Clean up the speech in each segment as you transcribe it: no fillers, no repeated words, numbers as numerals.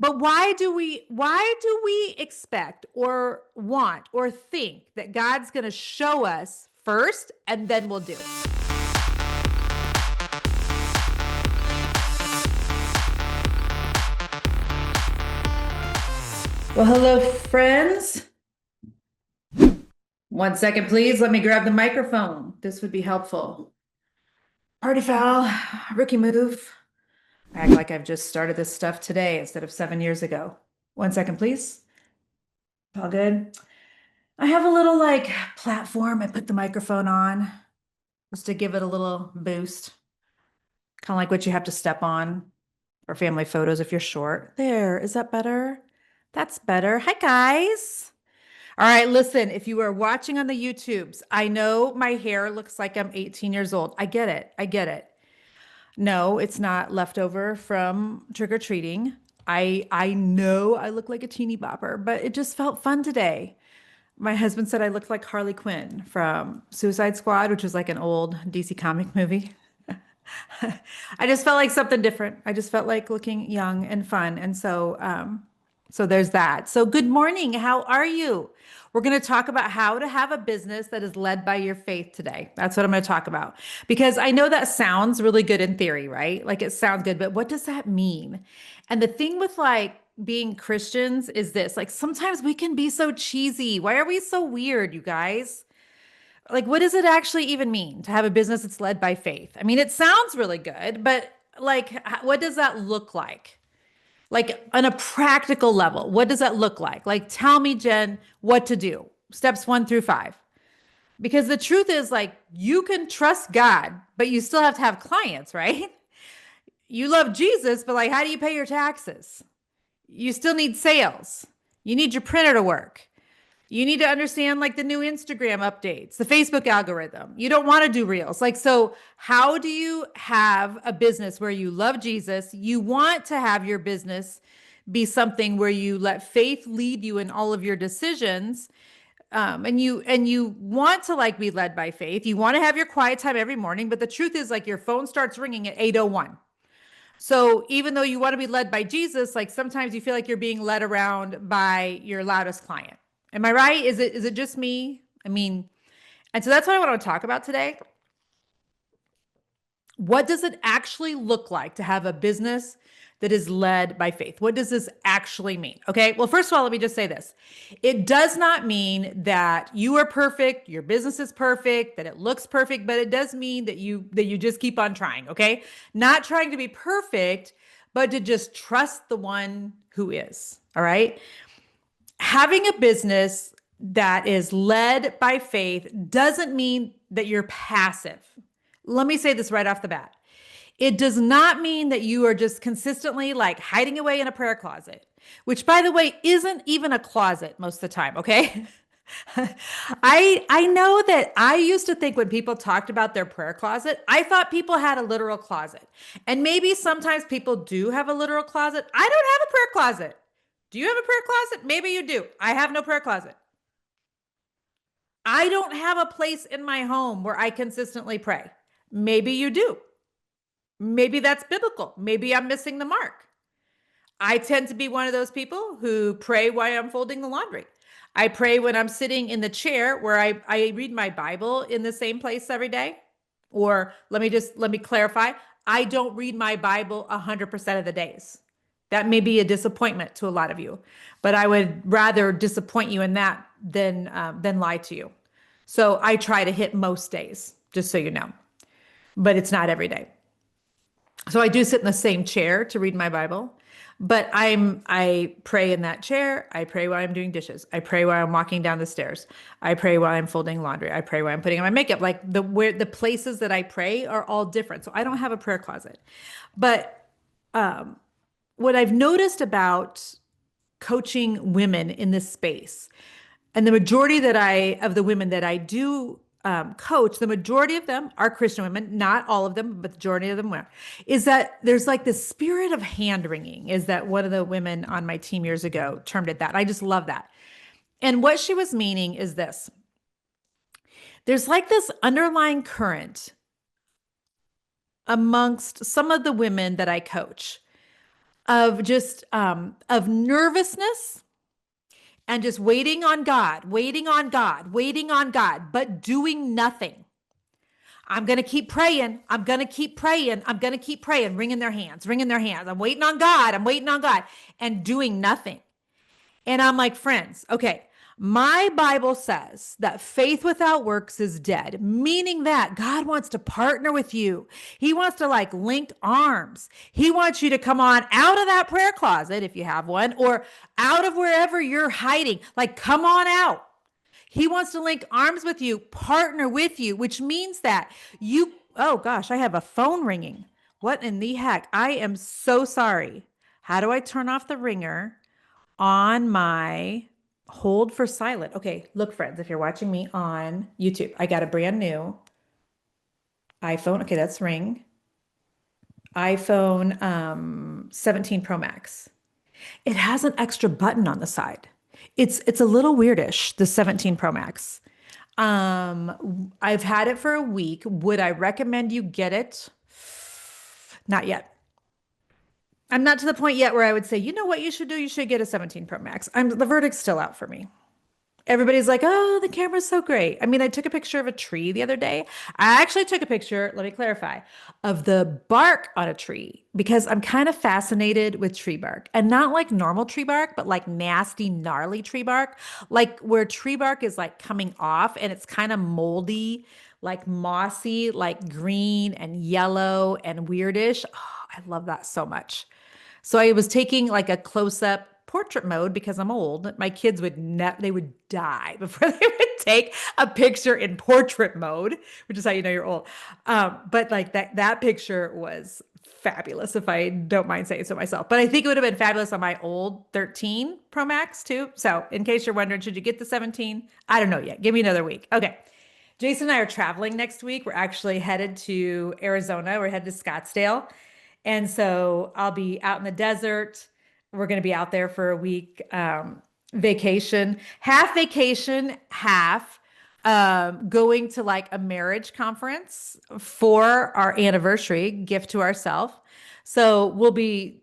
But why do we expect or want or think that God's going to show us first and then we'll do? Well, hello, friends. 1 second, please. Let me grab the microphone. This would be helpful. Party foul, rookie move. I act like I've just started this stuff today instead of 7 years ago. 1 second, please. All good. I have a little platform. I put the microphone on just to give it a little boost. Kind of like what you have to step on for family photos if you're short. There, is that better? That's better. Hi, guys. All right, listen, if you are watching on the YouTubes, I know my hair looks like I'm 18 years old. I get it. I get it. No, it's not leftover from trick-or-treating. I know I look like a teeny bopper, but it just felt fun today. My husband said I looked like Harley Quinn from Suicide Squad, which was like an old DC comic movie. I just felt like something different. I just felt like looking young and fun. And so there's that. So good morning. How are you? We're going to talk about how to have a business that is led by your faith today. That's what I'm going to talk about. Because I know that sounds really good in theory, right? Like it sounds good, but what does that mean? And the thing with being Christians is this, like sometimes we can be so cheesy. Why are we so weird, you guys? Like, what does it actually even mean to have a business that's led by faith? I mean, it sounds really good, but what does that look like? Like, on a practical level, what does that look like? Like, tell me, Jen, what to do. Steps 1 through 5. Because the truth is, you can trust God, but you still have to have clients, right? You love Jesus, but how do you pay your taxes? You still need sales. You need your printer to work. You need to understand the new Instagram updates, the Facebook algorithm. You don't want to do reels. So how do you have a business where you love Jesus? You want to have your business be something where you let faith lead you in all of your decisions. And you want to be led by faith. You want to have your quiet time every morning, but the truth is your phone starts ringing at 8:01. So even though you want to be led by Jesus, sometimes you feel like you're being led around by your loudest client. Am I right? Is it just me? I mean, and so that's what I want to talk about today. What does it actually look like to have a business that is led by faith? What does this actually mean? Okay. Well, first of all, let me just say this. It does not mean that you are perfect, your business is perfect, that it looks perfect, but it does mean that you just keep on trying, okay? Not trying to be perfect, but to just trust the one who is. All right? Having a business that is led by faith doesn't mean that you're passive. Let me say this right off the bat. It does not mean that you are just consistently hiding away in a prayer closet, which by the way, isn't even a closet most of the time. Okay. I know that I used to think when people talked about their prayer closet, I thought people had a literal closet. And maybe sometimes people do have a literal closet. I don't have a prayer closet. Do you have a prayer closet? Maybe you do. I have no prayer closet. I don't have a place in my home where I consistently pray. Maybe you do. Maybe that's biblical. Maybe I'm missing the mark. I tend to be one of those people who pray while I'm folding the laundry. I pray when I'm sitting in the chair where I read my Bible in the same place every day. Or let me clarify. I don't read my Bible 100% of the days. That may be a disappointment to a lot of you, but I would rather disappoint you in that than lie to you. So I try to hit most days, just so you know, but it's not every day. So I do sit in the same chair to read my Bible, but I pray in that chair. I pray while I'm doing dishes. I pray while I'm walking down the stairs. I pray while I'm folding laundry. I pray while I'm putting on my makeup. The places that I pray are all different. So I don't have a prayer closet. But what I've noticed about coaching women in this space, and the majority of the women that I do coach, the majority of them are Christian women, not all of them, but the majority of them were, is that there's this spirit of hand wringing, is that one of the women on my team years ago termed it that. I just love that. And what she was meaning is this. There's this underlying current amongst some of the women that I coach of just of nervousness and just waiting on God, waiting on God, waiting on God, but doing nothing. I'm going to keep praying. I'm going to keep praying. I'm going to keep praying, wringing their hands, wringing their hands. I'm waiting on God. I'm waiting on God and doing nothing. And I'm like, friends, okay, my Bible says that faith without works is dead, meaning that God wants to partner with you. He wants to like link arms. He wants you to come on out of that prayer closet if you have one, or out of wherever you're hiding. Like, come on out. He wants to link arms with you, partner with you, which means that you, oh gosh, I have a phone ringing. What in the heck? I am so sorry. How do I turn off the ringer on my hold for silent? Okay, look, friends, if you're watching me on YouTube, I got a brand new iPhone. Okay, that's ring. iPhone 17 Pro Max. It has an extra button on the side. It's a little weirdish, the 17 Pro Max. I've had it for a week. Would I recommend you get it? Not yet. I'm not to the point yet where I would say, you know what you should do? You should get a 17 Pro Max. The verdict's still out for me. Everybody's like, oh, the camera's so great. I mean, I took a picture of a tree the other day. I actually took a picture, let me clarify, of the bark on a tree because I'm kind of fascinated with tree bark, and not like normal tree bark, but like nasty, gnarly tree bark, like where tree bark is like coming off and it's kind of moldy, like mossy, like green and yellow and weirdish. Oh, I love that so much. So I was taking like a close up portrait mode because I'm old. My kids would they would die before they would take a picture in portrait mode, which is how you know you're old. But like that picture was fabulous, if I don't mind saying so myself. But I think it would have been fabulous on my old 13 Pro Max too. So in case you're wondering, should you get the 17? I don't know yet. Give me another week. Okay. Jason and I are traveling next week. We're actually headed to Arizona. We're headed to Scottsdale. And so I'll be out in the desert. We're going to be out there for a week, vacation, half going to like a marriage conference for our anniversary gift to ourselves. So we'll be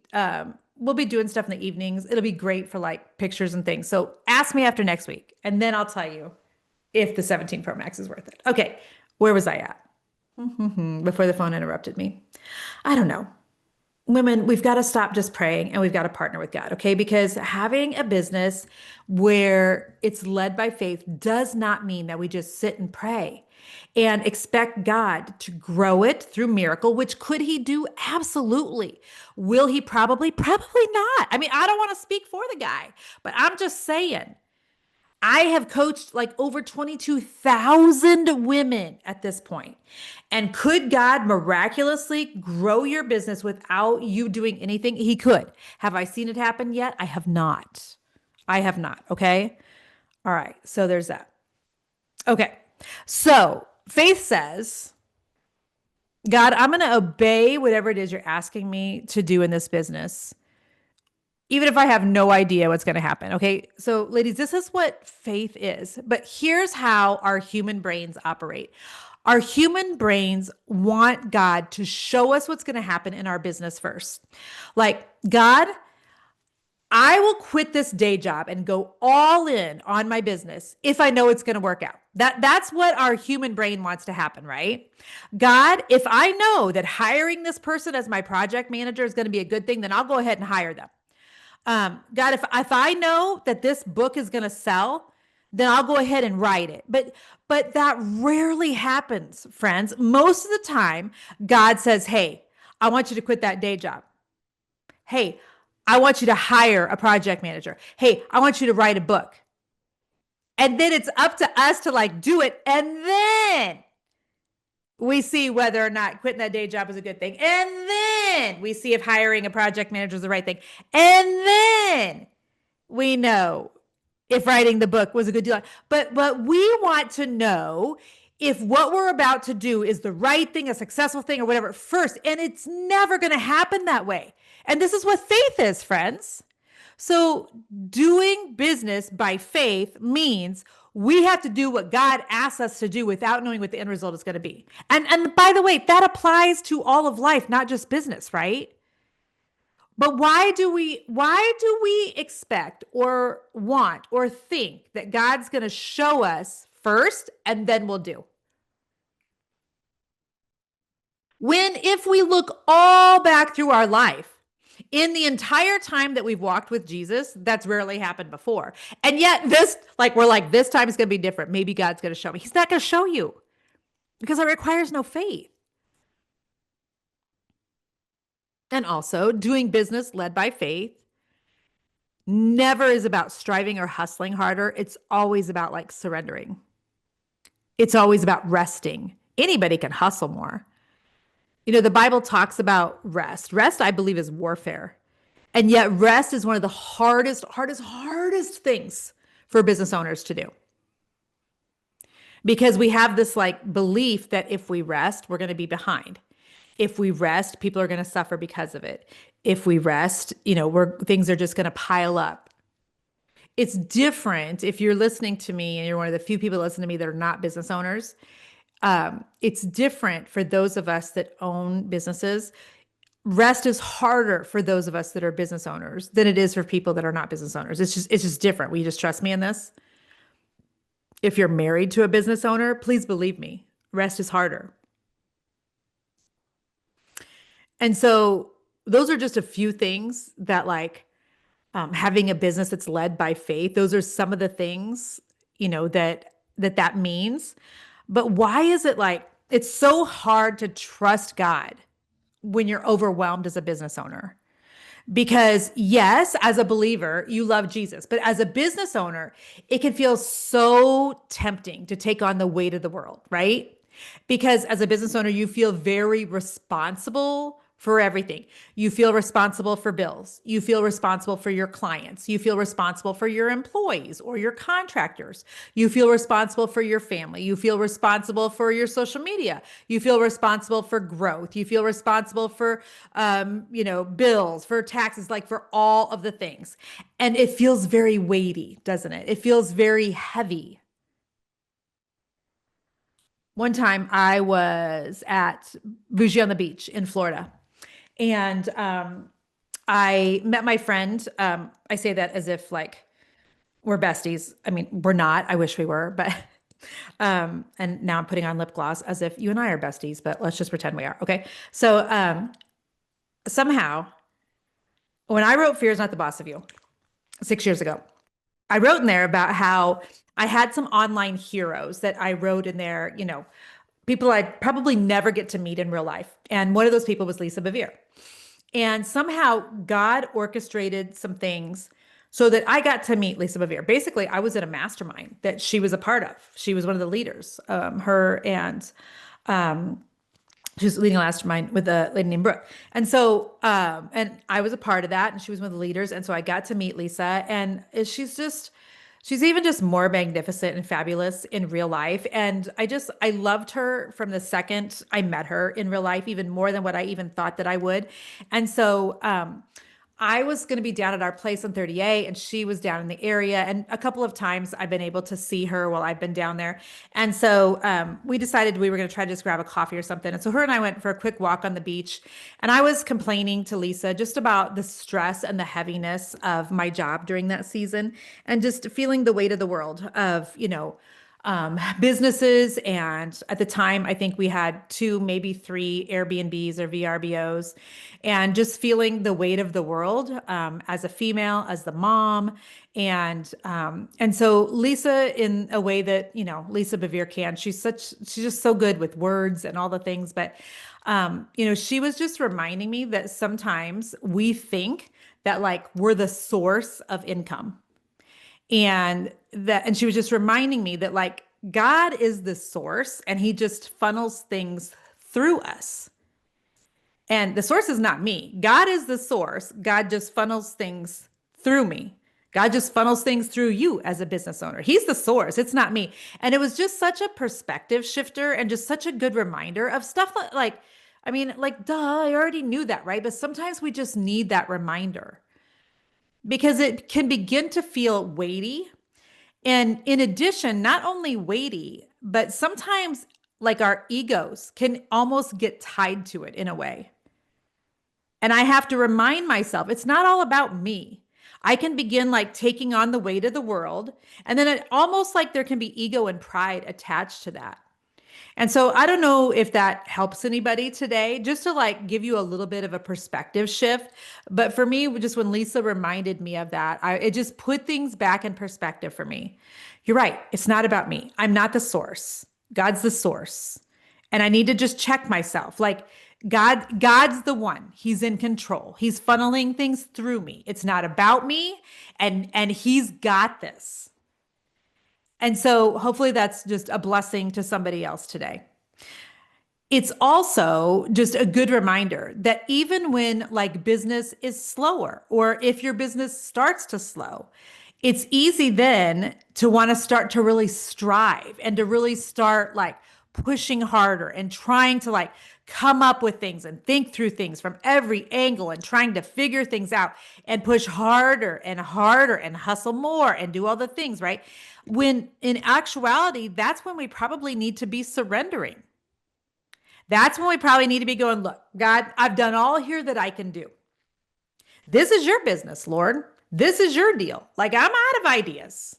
doing stuff in the evenings. It'll be great for like pictures and things. So ask me after next week, and then I'll tell you if the 17 Pro Max is worth it. Okay, where was I at? Before the phone interrupted me. I don't know. Women, we've got to stop just praying and we've got to partner with God, okay? Because having a business where it's led by faith does not mean that we just sit and pray and expect God to grow it through miracle, which could he do? Absolutely. Will he? Probably, probably not. I mean, I don't want to speak for the guy, but I'm just saying I have coached like over 22,000 women at this point. And could God miraculously grow your business without you doing anything? He could. Have I seen it happen yet? I have not. I have not. Okay. All right. So there's that. Okay. So faith says, God, I'm going to obey whatever it is you're asking me to do in this business, even if I have no idea what's going to happen. Okay. So, ladies, this is what faith is. But here's how our human brains operate. Our human brains want God to show us what's going to happen in our business first. Like, God, I will quit this day job and go all in on my business if I know it's going to work out. That's what our human brain wants to happen, right? God, if I know that hiring this person as my project manager is going to be a good thing, then I'll go ahead and hire them. God, if I know that this book is going to sell, then I'll go ahead and write it. But that rarely happens, friends. Most of the time, God says, "Hey, I want you to quit that day job. Hey, I want you to hire a project manager. Hey, I want you to write a book." And then it's up to us to like do it, and then we see whether or not quitting that day job is a good thing. And then we see if hiring a project manager is the right thing. And then we know if writing the book was a good deal. But we want to know if what we're about to do is the right thing, a successful thing, or whatever first. And it's never going to happen that way. And this is what faith is, friends. So doing business by faith means we have to do what God asks us to do without knowing what the end result is going to be. And by the way, that applies to all of life, not just business, right? But why do we expect or want or think that God's going to show us first and then we'll do? When if we look all back through our life, in the entire time that we've walked with Jesus, that's rarely happened before. And yet this, like, we're like, this time is going to be different. Maybe God's going to show me. He's not going to show you because it requires no faith. And also, doing business led by faith never is about striving or hustling harder. It's always about like surrendering. It's always about resting. Anybody can hustle more. You know, the Bible talks about rest. Rest, I believe, is warfare. And yet, rest is one of the hardest things for business owners to do because we have this like belief that if we rest, we're going to be behind. If we rest, people are going to suffer because of it. If we rest, you know, things are just going to pile up. It's different if you're listening to me and you're one of the few people that listen to me that are not business owners. It's different for those of us that own businesses. Rest is harder for those of us that are business owners than it is for people that are not business owners. It's just different. Will you just trust me in this? If you're married to a business owner, please believe me, rest is harder. And so those are just a few things that like having a business that's led by faith, those are some of the things, you know, that means. But why is it like it's so hard to trust God when you're overwhelmed as a business owner? Because yes, as a believer, you love Jesus, but as a business owner, it can feel so tempting to take on the weight of the world, right? Because as a business owner, you feel very responsible for everything. You feel responsible for bills. You feel responsible for your clients. You feel responsible for your employees or your contractors. You feel responsible for your family. You feel responsible for your social media. You feel responsible for growth. You feel responsible for, you know, bills, for taxes, like for all of the things. And it feels very weighty, doesn't it? It feels very heavy. One time I was at Bougie on the Beach in Florida, and I met my friend. I say that as if like we're besties. I mean, we're not. I wish we were, but and now I'm putting on lip gloss as if you and I are besties, but let's just pretend we are. Okay. So somehow, when I wrote Fear is Not the Boss of You 6 years ago, I wrote in there about how I had some online heroes that I wrote in there, you know, people I'd probably never get to meet in real life. And one of those people was Lisa Bevere. And somehow God orchestrated some things so that I got to meet Lisa Bevere. Basically, I was in a mastermind that she was a part of. She was one of the leaders, her and um, she was leading a mastermind with a lady named Brooke. And so, and I was a part of that, and she was one of the leaders. And so I got to meet Lisa, and she's even just more magnificent and fabulous in real life. And I loved her from the second I met her in real life, even more than what I even thought that I would. And so, I was going to be down at our place on 38 and she was down in the area. And a couple of times I've been able to see her while I've been down there. And so we decided we were going to try to just grab a coffee or something. And so her and I went for a quick walk on the beach. And I was complaining to Lisa just about the stress and the heaviness of my job during that season and just feeling the weight of the world of, you know, businesses. And at the time, I think we had two, maybe three Airbnbs or VRBOs, and just feeling the weight of the world as a female, as the mom. And so Lisa, in a way that, you know, Lisa Bevere can, she's just so good with words and all the things. But, you know, she was just reminding me that sometimes we think that like we're the source of income and she was just reminding me that like God is the source and he just funnels things through us. And the source is not me. God is the source. God just funnels things through me. God just funnels things through you as a business owner. He's the source. It's not me. And it was just such a perspective shifter and just such a good reminder of stuff like, I mean, like, duh, I already knew that, right? But sometimes we just need that reminder because it can begin to feel weighty. And in addition, not only weighty, but sometimes like our egos can almost get tied to it in a way. And I have to remind myself, it's not all about me. I can begin like taking on the weight of the world. And then it almost like there can be ego and pride attached to that. And so I don't know if that helps anybody today, just to like give you a little bit of a perspective shift. But for me, just when Lisa reminded me of that, it just put things back in perspective for me. You're right. It's not about me. I'm not the source. God's the source. And I need to just check myself. Like God's the one. He's in control. He's funneling things through me. It's not about me. And he's got this. And so hopefully that's just a blessing to somebody else today. It's also just a good reminder that even when like business is slower, or if your business starts to slow, it's easy then to want to start to really strive and to really start like pushing harder and trying to like come up with things and think through things from every angle and trying to figure things out and push harder and harder and hustle more and do all the things, right? When in actuality, that's when we probably need to be surrendering. That's when we probably need to be going, look, God, I've done all here that I can do. This is your business, Lord. This is your deal. Like, I'm out of ideas.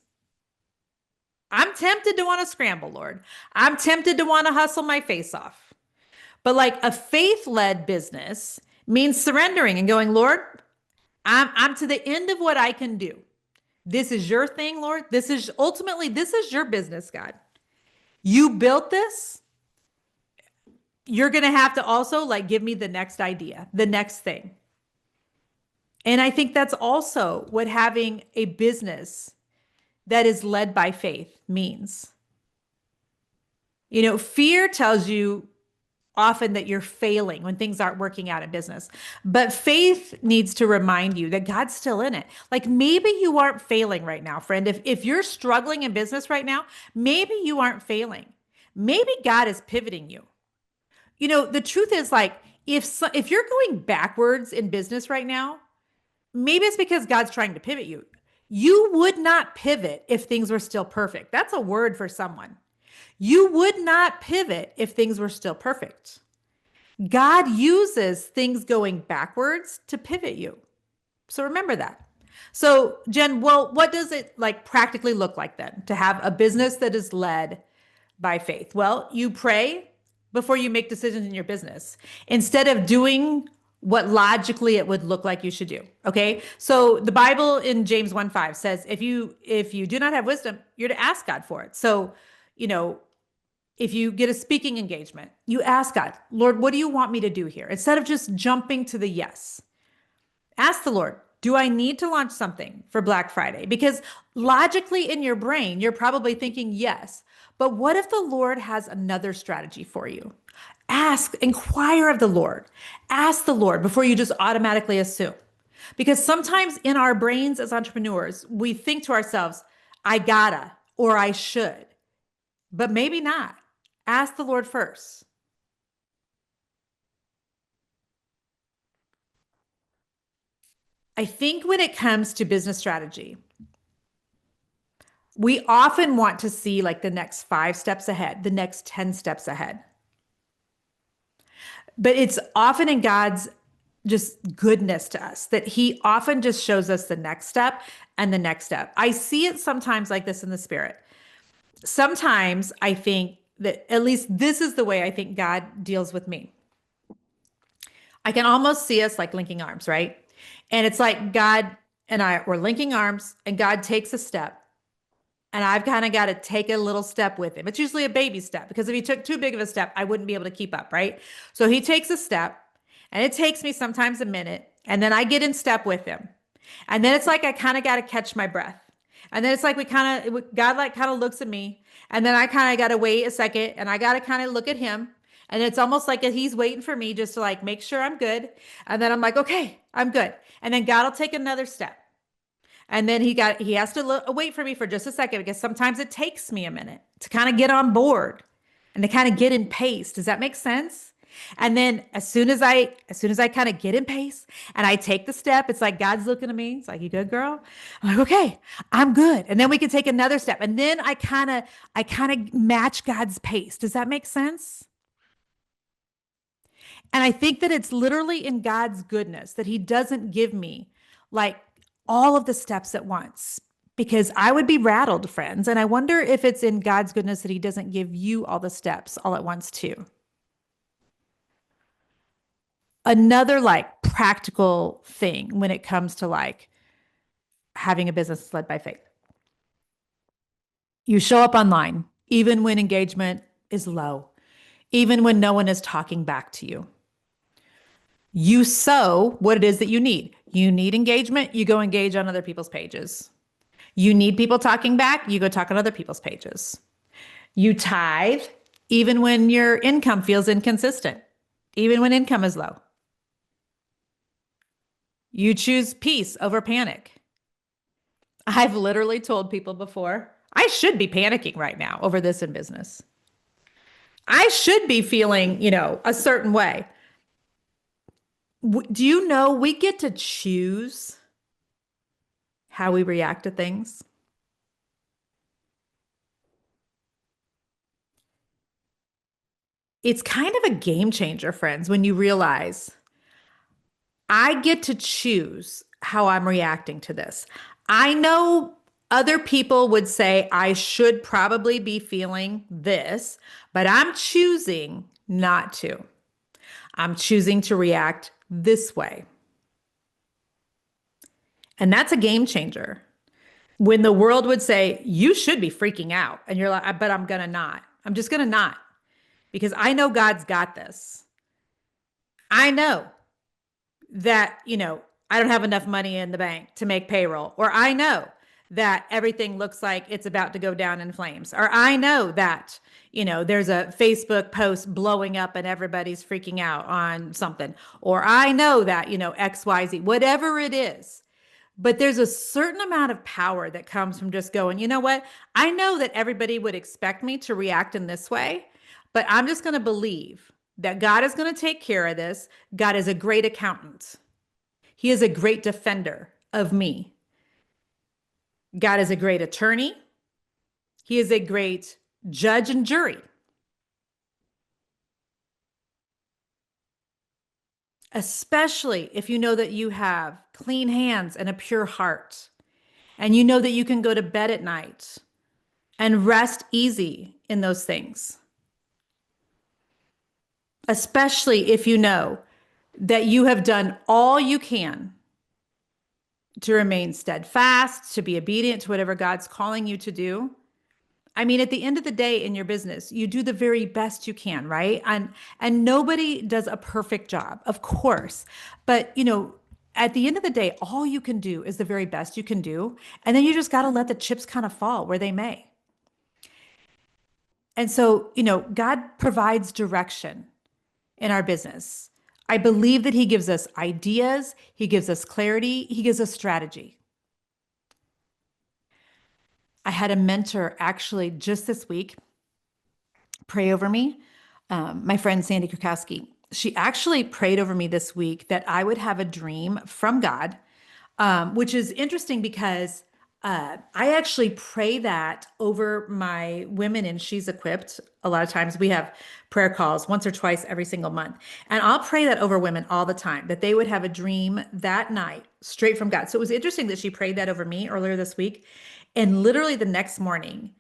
I'm tempted to want to scramble, Lord. I'm tempted to want to hustle my face off. But like a faith-led business means surrendering and going, Lord, I'm to the end of what I can do. This is your thing, Lord. This is your business, God. You built this. You're going to have to also like give me the next idea, the next thing. And I think that's also what having a business that is led by faith means. You know, fear tells you often that you're failing when things aren't working out in business. But faith needs to remind you that God's still in it. Like maybe you aren't failing right now, friend. If you're struggling in business right now, maybe you aren't failing. Maybe God is pivoting you. You know, the truth is like if you're going backwards in business right now, maybe it's because God's trying to pivot you. You would not pivot if things were still perfect. That's a word for someone. You would not pivot if things were still perfect. God uses things going backwards to pivot you. So remember that. So Jen, well, what does it like practically look like then to have a business that is led by faith? Well, you pray before you make decisions in your business instead of doing what logically it would look like you should do. Okay. So the Bible in James 1:5 says, if you do not have wisdom, you're to ask God for it. So, you know, if you get a speaking engagement, you ask God, Lord, what do you want me to do here? Instead of just jumping to the yes, ask the Lord, do I need to launch something for Black Friday? Because logically in your brain, you're probably thinking yes. But what if the Lord has another strategy for you? Ask, inquire of the Lord. Ask the Lord before you just automatically assume. Because sometimes in our brains as entrepreneurs, we think to ourselves, I gotta, or I should, but maybe not. Ask the Lord first. I think when it comes to business strategy, we often want to see like the next 5 steps ahead, the next 10 steps ahead. But it's often in God's just goodness to us that he often just shows us the next step and the next step. I see it sometimes like this in the spirit. Sometimes I think that at least this is the way I think God deals with me. I can almost see us like linking arms, right? And it's like God and I were linking arms and God takes a step and I've kind of got to take a little step with him. It's usually a baby step because if he took too big of a step, I wouldn't be able to keep up, right? So he takes a step and it takes me sometimes a minute and then I get in step with him. And then it's like I kind of got to catch my breath. And then it's like God like kind of looks at me and then I kind of got to wait a second and I got to kind of look at him. And it's almost like he's waiting for me just to like make sure I'm good. And then I'm like, okay, I'm good. And then God will take another step. And then he has to wait for me for just a second because sometimes it takes me a minute to kind of get on board and to kind of get in pace. Does that make sense? And then as soon as I kind of get in pace and I take the step, it's like God's looking at me. It's like, you good, girl? I'm like, okay, I'm good. And then we can take another step. And then I kind of match God's pace. Does that make sense? And I think that it's literally in God's goodness that he doesn't give me like all of the steps at once because I would be rattled, friends. And I wonder if it's in God's goodness that he doesn't give you all the steps all at once, too. Another like practical thing when it comes to like having a business led by faith. You show up online, even when engagement is low, even when no one is talking back to you. You sow what it is that you need. You need engagement, you go engage on other people's pages. You need people talking back, you go talk on other people's pages. You tithe even when your income feels inconsistent, even when income is low. You choose peace over panic. I've literally told people before, I should be panicking right now over this in business. I should be feeling, a certain way. Do you know we get to choose how we react to things? It's kind of a game changer, friends, when you realize I get to choose how I'm reacting to this. I know other people would say I should probably be feeling this, but I'm choosing not to. I'm choosing to react this way. And that's a game changer. When the world would say, you should be freaking out, and you're like, but I'm going to not. I'm just going to not because I know God's got this. I know that, I don't have enough money in the bank to make payroll, or I know that everything looks like it's about to go down in flames, or I know that, there's a Facebook post blowing up and everybody's freaking out on something, or I know that, XYZ, whatever it is. But there's a certain amount of power that comes from just going, you know what? I know that everybody would expect me to react in this way, but I'm just going to believe that God is going to take care of this. God is a great accountant. He is a great defender of me. God is a great attorney. He is a great judge and jury. Especially if you know that you have clean hands and a pure heart, and you know that you can go to bed at night and rest easy in those things. Especially if you know that you have done all you can to remain steadfast, to be obedient to whatever God's calling you to do. I mean, at the end of the day in your business, you do the very best you can, right? And nobody does a perfect job, of course. But, at the end of the day, all you can do is the very best you can do. And then you just got to let the chips kind of fall where they may. And so, God provides direction in our business. I believe that he gives us ideas, he gives us clarity, he gives us strategy. I had a mentor actually just this week pray over me. My friend Sandy Krakowski, she actually prayed over me this week that I would have a dream from God, which is interesting because I actually pray that over my women in She's Equipped. A lot of times we have prayer calls once or twice every single month. And I'll pray that over women all the time, that they would have a dream that night straight from God. So it was interesting that she prayed that over me earlier this week. And literally the next morning,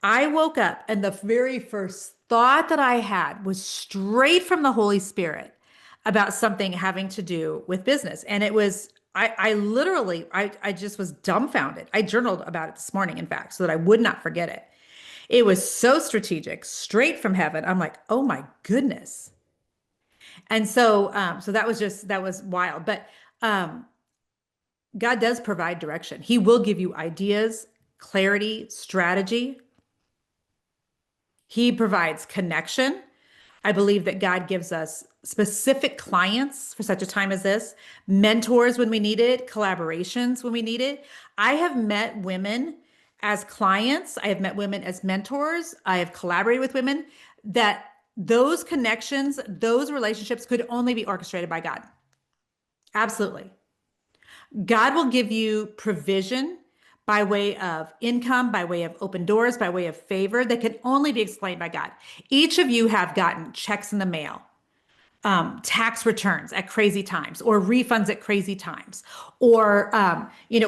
I woke up and the very first thought that I had was straight from the Holy Spirit about something having to do with business. And it was, I literally, I just was dumbfounded. I journaled about it this morning, in fact, so that I would not forget it. It was so strategic, straight from heaven. I'm like, oh my goodness. And so that was wild. But God does provide direction. He will give you ideas, clarity, strategy. He provides connection. I believe that God gives us specific clients for such a time as this, mentors when we need it, collaborations when we need it. I have met women as clients. I have met women as mentors. I have collaborated with women that those connections, those relationships could only be orchestrated by God. Absolutely. God will give you provision by way of income, by way of open doors, by way of favor that can only be explained by God. Each of you have gotten checks in the mail tax returns at crazy times or refunds at crazy times or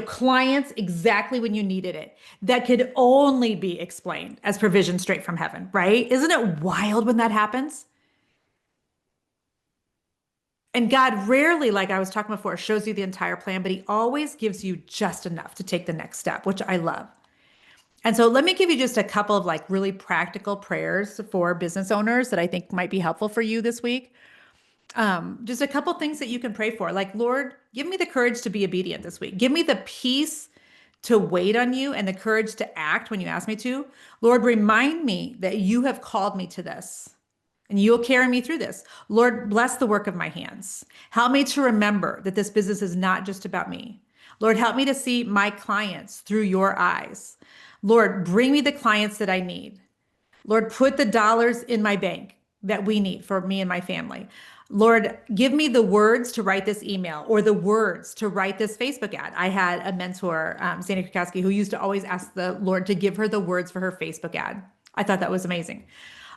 clients exactly when you needed it that could only be explained as provision straight from heaven, right? Isn't it wild when that happens? And God rarely, like I was talking before, shows you the entire plan, but he always gives you just enough to take the next step, which I love. And so let me give you just a couple of like really practical prayers for business owners that I think might be helpful for you this week. Just a couple things that you can pray for. Like, Lord, give me the courage to be obedient this week. Give me the peace to wait on you and the courage to act when you ask me to. Lord, remind me that you have called me to this and you'll carry me through this. Lord, bless the work of my hands. Help me to remember that this business is not just about me. Lord, help me to see my clients through your eyes. Lord, bring me the clients that I need. Lord, put the dollars in my bank that we need for me and my family. Lord, give me the words to write this email or the words to write this Facebook ad. I had a mentor, Sandy Krakowski, who used to always ask the Lord to give her the words for her Facebook ad. I thought that was amazing.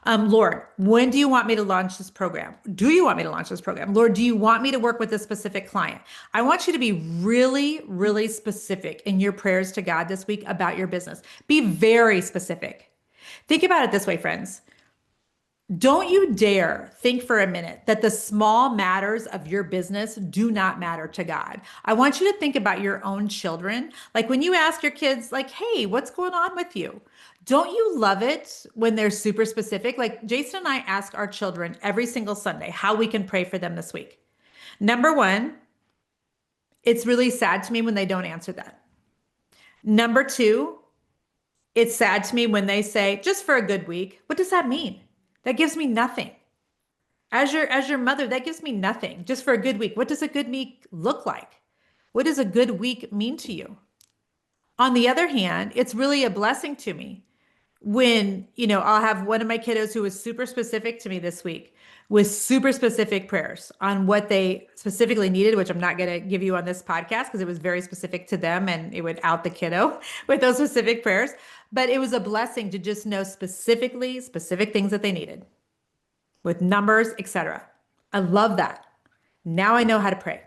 Lord, when do you want me to launch this program? Do you want me to launch this program? Lord, do you want me to work with a specific client? I want you to be really, really specific in your prayers to God this week about your business. Be very specific. Think about it this way, friends. Don't you dare think for a minute that the small matters of your business do not matter to God. I want you to think about your own children. Like when you ask your kids, like, hey, what's going on with you? Don't you love it when they're super specific? Like Jason and I ask our children every single Sunday how we can pray for them this week. Number one, it's really sad to me when they don't answer that. Number two, it's sad to me when they say, just for a good week. What does that mean? That gives me nothing. As your mother, that gives me nothing. Just for a good week. What does a good week look like? What does a good week mean to you? On the other hand, it's really a blessing to me when, I'll have one of my kiddos who was super specific to me this week with super specific prayers on what they specifically needed, which I'm not going to give you on this podcast because it was very specific to them and it would out the kiddo with those specific prayers. But it was a blessing to just know specifically specific things that they needed with numbers, etc. I love that. Now I know how to pray.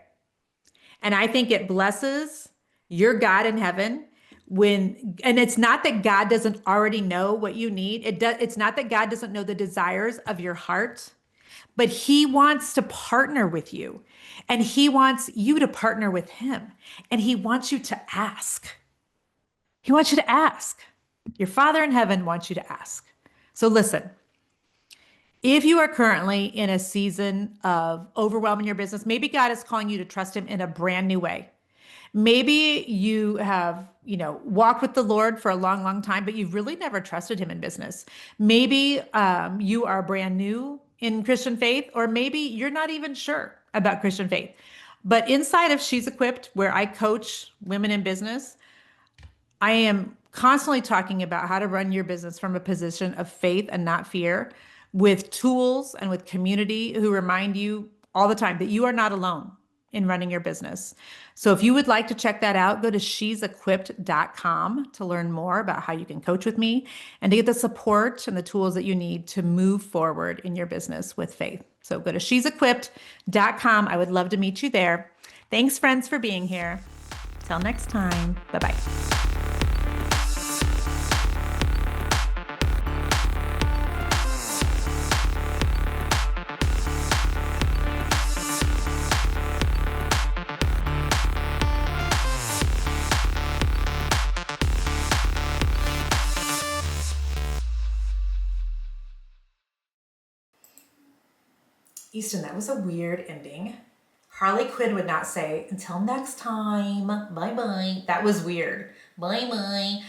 And I think it blesses your God in heaven and it's not that God doesn't already know what you need. It's not that God doesn't know the desires of your heart, but he wants to partner with you and he wants you to partner with him and he wants you to ask. He wants you to ask. Your Father in heaven wants you to ask. So listen, if you are currently in a season of overwhelming your business, maybe God is calling you to trust him in a brand new way. Maybe you have, walked with the Lord for a long, long time, but you've really never trusted him in business. Maybe you are brand new in Christian faith, or maybe you're not even sure about Christian faith. But inside of She's Equipped, where I coach women in business, I am constantly talking about how to run your business from a position of faith and not fear, with tools and with community who remind you all the time that you are not alone in running your business. So if you would like to check that out, go to she'sequipped.com to learn more about how you can coach with me and to get the support and the tools that you need to move forward in your business with faith. So go to she'sequipped.com. I would love to meet you there. Thanks, friends, for being here. Till next time. Bye-bye. Easton, that was a weird ending. Harley Quinn would not say, until next time, bye-bye. That was weird. Bye-bye.